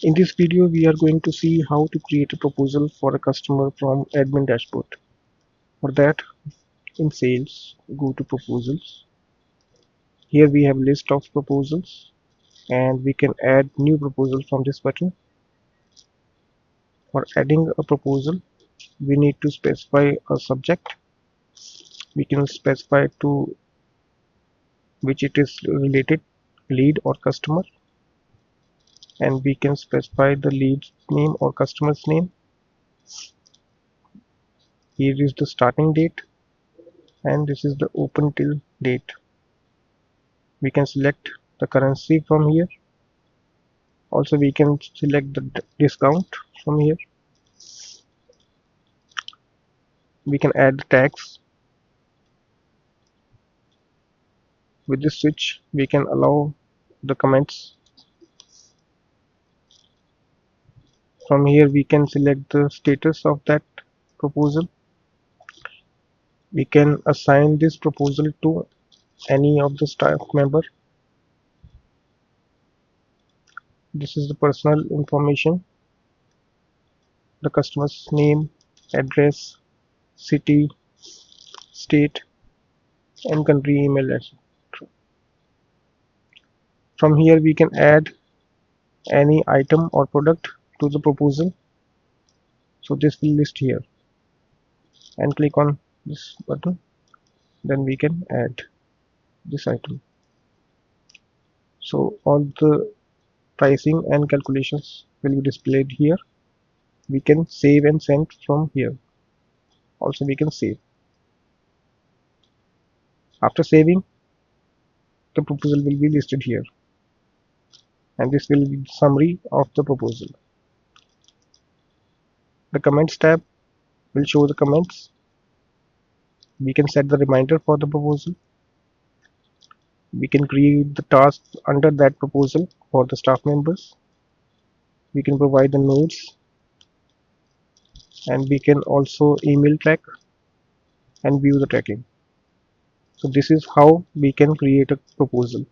In this video, we are going to see how to create a proposal for a customer from admin dashboard. For that, in sales, go to proposals. Here we have list of proposals and we can add new proposal from this button. For adding a proposal, we need to specify a subject. We can specify to which it is related, lead or customer, and we can specify the lead name or customer's name. Here is the starting date and this is the open till date. We can select the currency from here. Also we can select the discount from here. We can add the tags. With this switch we can allow the comments. From here we can select the status of that proposal. We can assign this proposal to any of the staff member. This is the personal information, the customer's name, address, city, state and country email address. From here we can add any item or product to the proposal. So this will list here and click on this button, then we can add this item. So all the pricing and calculations will be displayed here. We can save and send from here. Also we can save. After saving, the proposal will be listed here and this will be the summary of the proposal. The comments tab will show the comments. We can set the reminder for the proposal. We can create the tasks under that proposal for the staff members. We can provide the notes and we can also email track and view the tracking. So this is how we can create a proposal.